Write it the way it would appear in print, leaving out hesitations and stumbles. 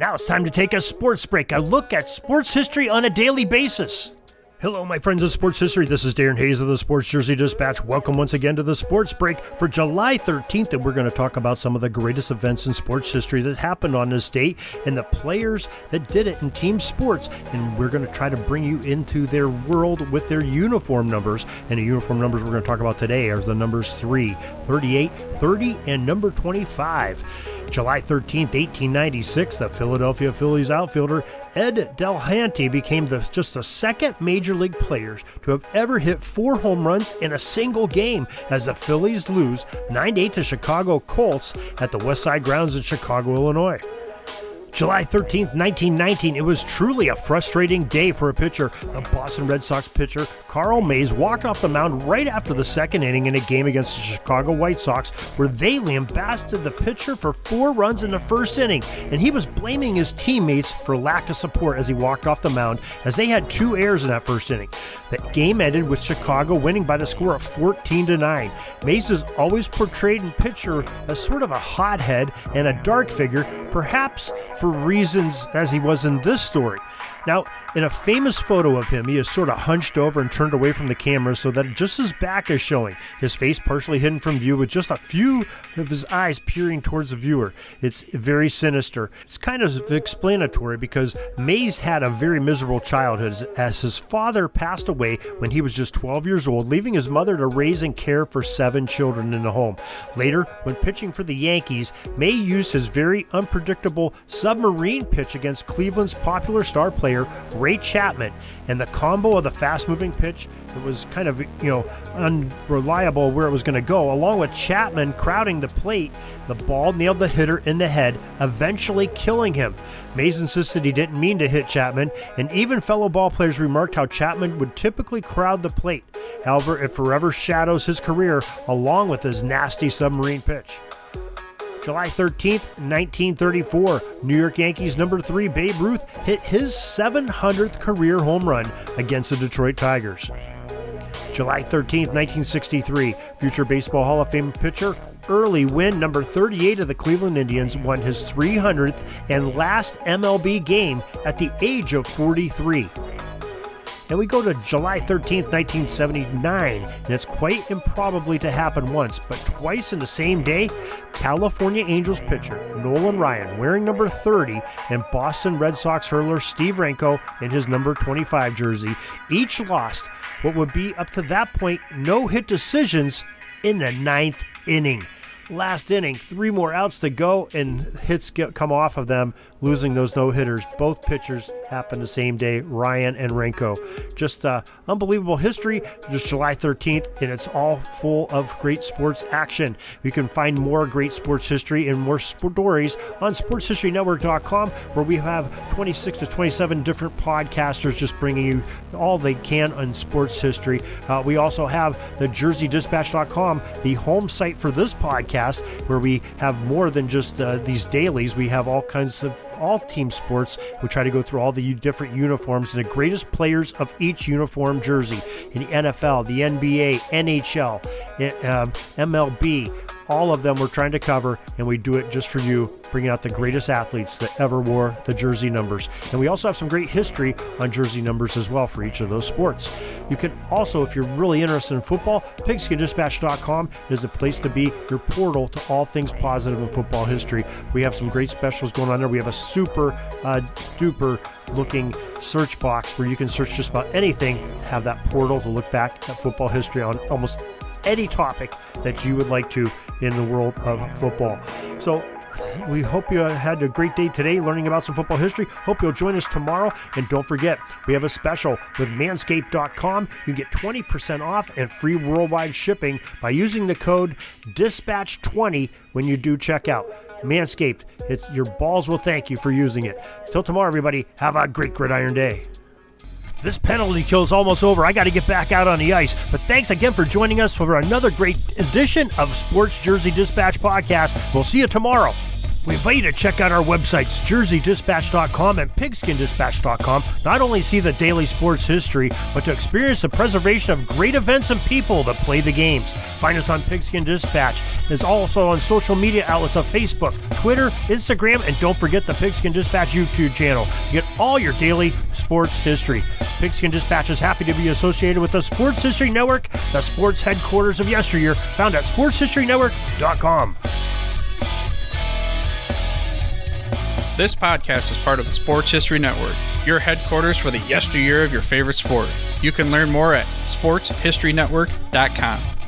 Now it's time to take a sports break, a look at sports history on a daily basis. Hello, my friends of sports history. This is Darren Hayes of the Sports Jersey Dispatch. Welcome once again to the sports break for July 13th, and we're going to talk about some of the greatest events in sports history that happened on this date and the players that did it in team sports. And we're going to try to bring you into their world with their uniform numbers. And the uniform numbers we're going to talk about today are the numbers 3, 38, 30, and number 25. July 13th, 1896, the Philadelphia Phillies outfielder Ed Delahanty became just the second major league players to have ever hit 4 home runs in a single game as the Phillies lose 9-8 to Chicago Colts at the West Side Grounds in Chicago, Illinois. July 13th, 1919, it was truly a frustrating day for a pitcher. The Boston Red Sox pitcher, Carl Mays, walked off the mound right after the second inning in a game against the Chicago White Sox, where they lambasted the pitcher for 4 runs in the first inning, and he was blaming his teammates for lack of support as he walked off the mound, as they had 2 errors in that first inning. The game ended with Chicago winning by the score of 14-9. Mays is always portrayed in pitcher as sort of a hothead and a dark figure, perhaps for reasons as he was in this story. Now, in a famous photo of him, he is sort of hunched over and turned away from the camera so that just his back is showing, his face partially hidden from view with just a few of his eyes peering towards the viewer. It's very sinister. It's kind of explanatory because Mays had a very miserable childhood as his father passed away when he was just 12 years old, leaving his mother to raise and care for 7 children in the home. Later, when pitching for the Yankees, May used his very unpredictable submarine pitch against Cleveland's popular star player Ray Chapman, and the combo of the fast-moving pitch, it was kind of, unreliable where it was going to go, along with Chapman crowding the plate, the ball nailed the hitter in the head, eventually killing him. Mays insisted he didn't mean to hit Chapman, and even fellow ball players remarked how Chapman would typically crowd the plate. However, it forever shadows his career, along with his nasty submarine pitch. July 13th, 1934, New York Yankees number 3 Babe Ruth hit his 700th career home run against the Detroit Tigers. July 13th, 1963, future Baseball Hall of Fame pitcher Early Wynn, number 38 of the Cleveland Indians, won his 300th and last MLB game at the age of 43. And we go to July 13th, 1979, and it's quite improbably to happen once, but twice in the same day, California Angels pitcher Nolan Ryan, wearing number 30, and Boston Red Sox hurler Steve Renko in his number 25 jersey, each lost what would be up to that point no-hit decisions in the 9th inning. Last inning, 3 more outs to go, and hits come off of them, losing those no-hitters. Both pitchers happened the same day, Ryan and Renko. Just unbelievable history, just July 13th, and it's all full of great sports action. You can find more great sports history and more stories on sportshistorynetwork.com, where we have 26 to 27 different podcasters just bringing you all they can on sports history. We also have the jerseydispatch.com, the home site for this podcast, where we have more than just these dailies. We have all kinds of all team sports. We try to go through all the different uniforms and the greatest players of each uniform jersey in the NFL, the NBA, NHL, MLB. All of them we're trying to cover, and we do it just for you, bringing out the greatest athletes that ever wore the jersey numbers. And we also have some great history on jersey numbers as well for each of those sports. You can also, if you're really interested in football, pigskindispatch.com is the place to be, your portal to all things positive in football history. We have some great specials going on there. We have a super duper looking search box where you can search just about anything, have that portal to look back at football history on almost any topic that you would like to in the world of football. So we hope you had a great day today learning about some football history. Hope you'll join us tomorrow. And don't forget, we have a special with manscaped.com. You can get 20% off and free worldwide shipping by using the code DISPATCH20 when you do check out. Manscaped, your balls will thank you for using it. Till tomorrow, everybody, have a great gridiron day. This penalty kill is almost over. I got to get back out on the ice. But thanks again for joining us for another great edition of Sports Jersey Dispatch Podcast. We'll see you tomorrow. We invite you to check out our websites, jerseydispatch.com and pigskindispatch.com. Not only see the daily sports history, but to experience the preservation of great events and people that play the games. Find us on Pigskin Dispatch. It's also on social media outlets of Facebook, Twitter, Instagram, and don't forget the Pigskin Dispatch YouTube channel. You get all your daily sports history. Pigskin Dispatch is happy to be associated with the Sports History Network, the sports headquarters of yesteryear, found at sportshistorynetwork.com. This podcast is part of the Sports History Network, your headquarters for the yesteryear of your favorite sport. You can learn more at sportshistorynetwork.com.